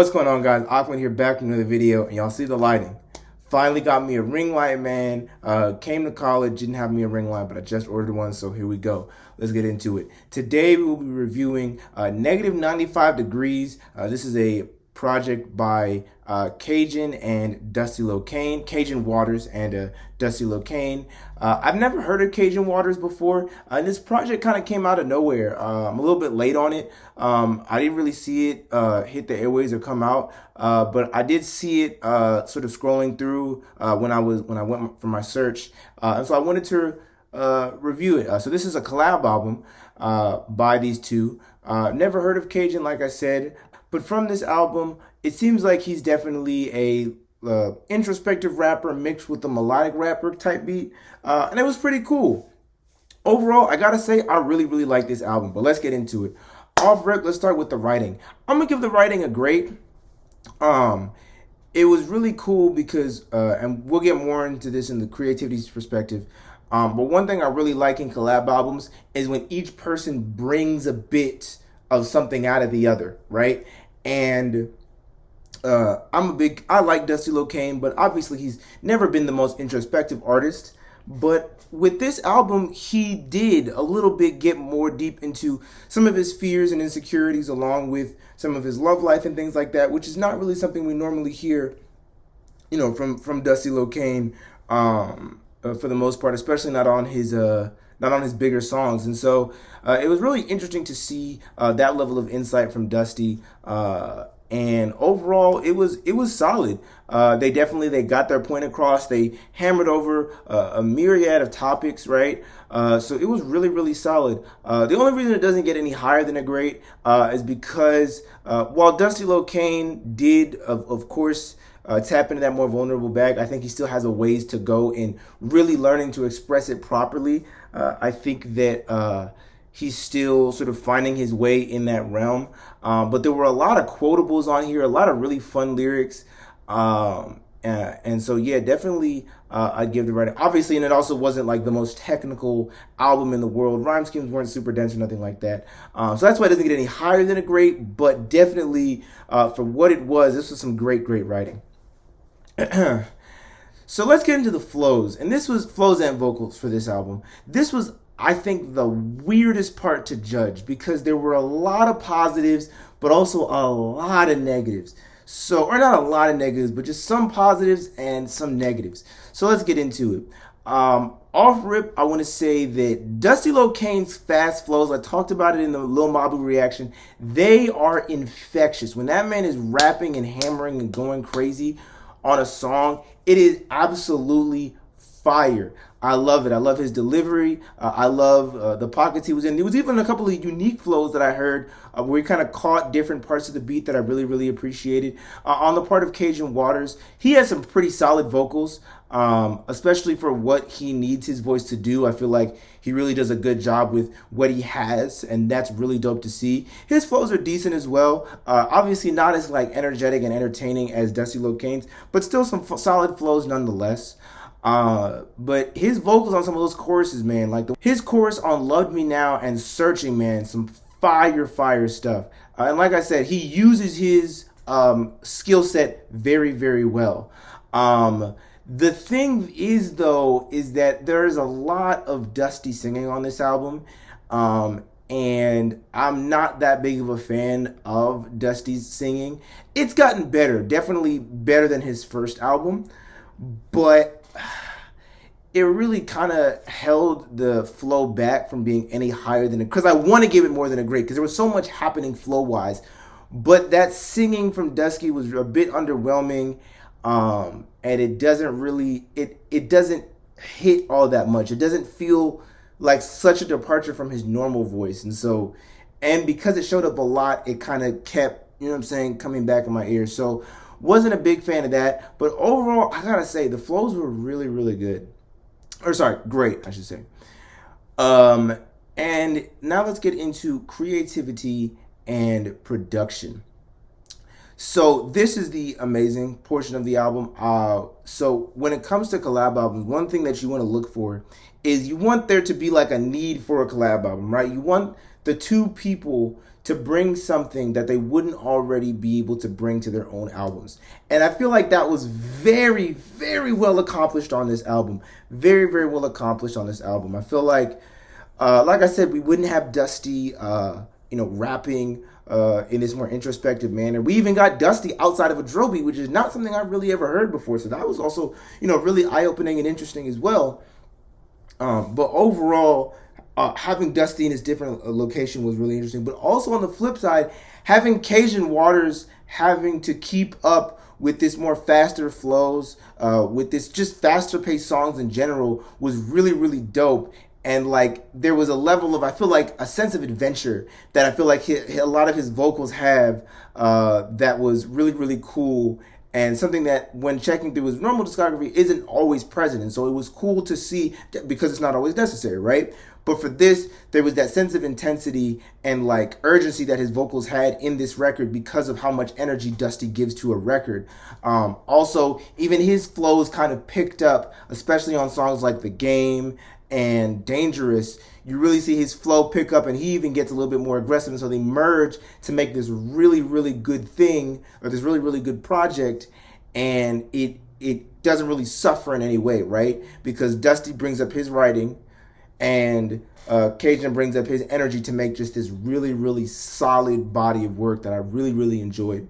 What's going on, guys? Aquaman here, back with another video, and y'all see the lighting. Finally got me a ring light, man. Came to college, didn't have me a ring light, but I just ordered one, so here we go. Let's get into it. Today we will be reviewing Negative 95 Degrees. This is a project by Cajun and Dusty Locane, Cajun Waters and Dusty Locane. I've never heard of Cajun Waters before. This project kind of came out of nowhere. I'm a little bit late on it. I didn't really see it hit the airways or come out, but I did see it sort of scrolling through when I went for my search, and so I wanted to review it. So this is a collab album by these two. Never heard of Cajun, like I said. But from this album, it seems like he's definitely a introspective rapper mixed with a melodic rapper type beat. And it was pretty cool. Overall, I gotta say, I really, really like this album. But let's get into it. Off rip, let's start with the writing. I'm gonna give the writing a grade. It was really cool because, and we'll get more into this in the creativity perspective. But one thing I really like in collab albums is when each person brings a bit of something out of the other, right? And I like Dusty Locane, but obviously he's never been the most introspective artist. But with this album, he did a little bit get more deep into some of his fears and insecurities, along with some of his love life and things like that, which is not really something we normally hear, you know, from Dusty Locane for the most part, especially not on his bigger songs. And so it was really interesting to see that level of insight from Dusty. And overall, it was solid. They got their point across. They hammered over a myriad of topics, right? So it was really, really solid. The only reason it doesn't get any higher than a great is because while Dusty Locane did, of course, tap into that more vulnerable bag, I think he still has a ways to go in really learning to express it properly. I think that he's still sort of finding his way in that realm. But there were a lot of quotables on here, a lot of really fun lyrics. And so, yeah, definitely I'd give the writing. Obviously, and it also wasn't like the most technical album in the world. Rhyme schemes weren't super dense or nothing like that. So that's why it doesn't get any higher than a great, but definitely for what it was, this was some great, great writing. So let's get into the flows. And this was flows and vocals for this album. This was, I think, the weirdest part to judge because there were a lot of positives, but also a lot of negatives. So, or not a lot of negatives, but just some positives and some negatives. So let's get into it. Off rip, I want to say that Dusty Locane's fast flows, I talked about it in the Lil Mabu reaction, they are infectious. When that man is rapping and hammering and going crazy on a song, it is absolutely fire. I love it. I love his delivery. I love the pockets he was in. There was even a couple of unique flows that I heard where he kind of caught different parts of the beat that I really, really appreciated. On the part of Cajun Waters, he has some pretty solid vocals, especially for what he needs his voice to do. I feel like he really does a good job with what he has, and that's really dope to see. His flows are decent as well. Obviously not as like energetic and entertaining as Dusty Locane's, but still some solid flows nonetheless. But his vocals on some of those choruses, man, like his chorus on Loved Me Now and Searching, man, some fire stuff. And like I said, he uses his skill set very, very well. The thing is, though, is that there's a lot of Dusty singing on this album. And I'm not that big of a fan of Dusty's singing. It's gotten better, definitely better than his first album, but it really kind of held the flow back from being any higher than it, because I want to give it more than a great, because there was so much happening flow wise, but that singing from Dusty was a bit underwhelming, and it doesn't really it doesn't hit all that much. It doesn't feel like such a departure from his normal voice, and because it showed up a lot, it kind of kept, you know what I'm saying, coming back in my ears. So wasn't a big fan of that, but overall, I gotta say, the flows were really, really good. Or sorry, great, I should say. And now let's get into creativity and production. So this is the amazing portion of the album. So when it comes to collab albums, one thing that you want to look for is you want there to be like a need for a collab album, right? You want the two people to bring something that they wouldn't already be able to bring to their own albums. And I feel like that was very, very well accomplished on this album. Very, very well accomplished on this album. I feel like I said, we wouldn't have Dusty, rapping in this more introspective manner. We even got Dusty outside of a drill beat, which is not something I've really ever heard before. So that was also, really eye-opening and interesting as well. But overall, having Dusty in his different location was really interesting. But also on the flip side, having Cajun Waters having to keep up with this more faster flows, with this just faster paced songs in general was really, really dope. And like there was a level of, I feel like, a sense of adventure that I feel like a lot of his vocals have, that was really, really cool, and something that when checking through his normal discography isn't always present. And so it was cool to see, because it's not always necessary, right? But for this, there was that sense of intensity and like urgency that his vocals had in this record because of how much energy Dusty gives to a record. Also, even his flows kind of picked up, especially on songs like The Game and Dangerous. You really see his flow pick up, and he even gets a little bit more aggressive. And so they merge to make this really, really good thing, or this really, really good project. And it doesn't really suffer in any way, right? Because Dusty brings up his writing, and Cajun brings up his energy to make just this really, really solid body of work that I really, really enjoyed.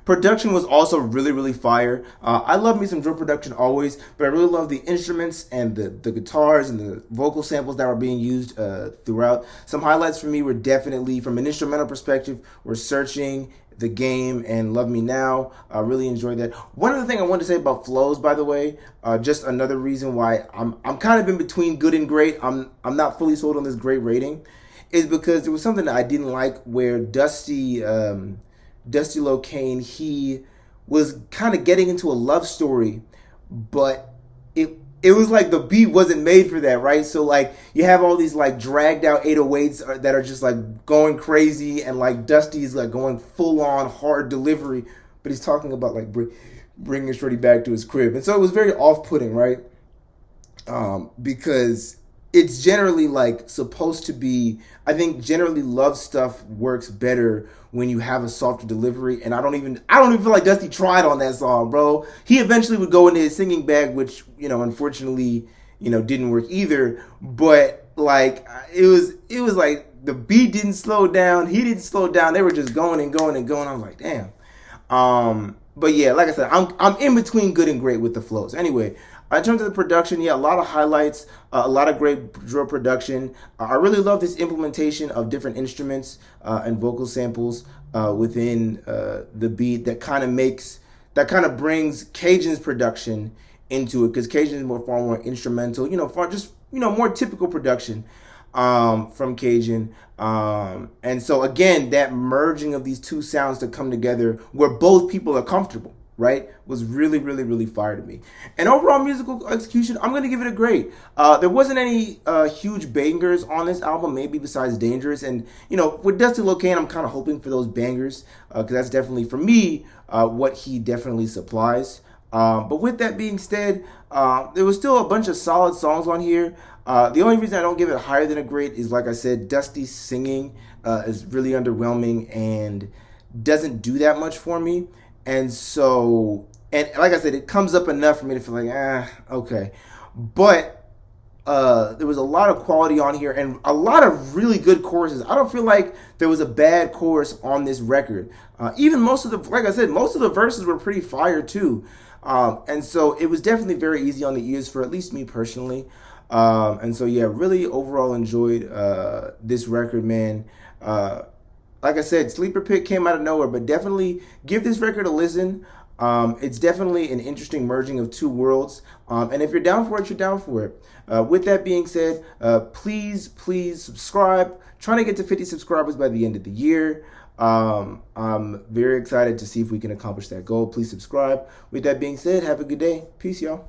Production was also really, really fire. I love me some drill production always, but I really love the instruments and the guitars and the vocal samples that were being used throughout. Some highlights for me were definitely, from an instrumental perspective, were Searching, The Game, and Love Me Now. I really enjoyed that. One other thing I wanted to say about flows, by the way, just another reason why I'm kind of in between good and great. I'm not fully sold on this great rating, is because there was something that I didn't like where Dusty Locane, he was kind of getting into a love story, but it was like the beat wasn't made for that, right? So like you have all these like dragged out 808s that are just like going crazy, and like Dusty's like going full on hard delivery, but he's talking about like bringing Shorty back to his crib. And so it was very off-putting, right? Because it's generally like supposed to be, I think generally love stuff works better when you have a softer delivery. And I don't even feel like Dusty tried on that song, bro. He eventually would go into his singing bag, which, unfortunately, didn't work either. But like it was like the beat didn't slow down. He didn't slow down. They were just going and going and going. I was like, damn. But yeah, like I said, I'm in between good and great with the flows. Anyway, in terms of the production, yeah, a lot of highlights, a lot of great drill production. I really love this implementation of different instruments and vocal samples within the beat that kind of brings Cajun's production into it, because Cajun is far more instrumental, more typical production from Cajun. And so again, that merging of these two sounds to come together where both people are comfortable, right, was really, really, really fire to me. And overall musical execution, I'm going to give it a great. There wasn't any huge bangers on this album, maybe besides Dangerous. And, with Dusty Locane, I'm kind of hoping for those bangers, because that's definitely, for me, what he definitely supplies. But with that being said, there was still a bunch of solid songs on here. The only reason I don't give it higher than a great is, like I said, Dusty's singing is really underwhelming and doesn't do that much for me. And so, and like I said, it comes up enough for me to feel like, okay. But there was a lot of quality on here and a lot of really good choruses. I don't feel like there was a bad chorus on this record. Even most of the verses were pretty fire too. And so it was definitely very easy on the ears for at least me personally. And so, yeah, really overall enjoyed this record, man. Like I said, Sleeper Pick came out of nowhere, but definitely give this record a listen. It's definitely an interesting merging of two worlds. And if you're down for it, you're down for it. With that being said, please subscribe. Trying to get to 50 subscribers by the end of the year. I'm very excited to see if we can accomplish that goal. Please subscribe. With that being said, have a good day. Peace, y'all.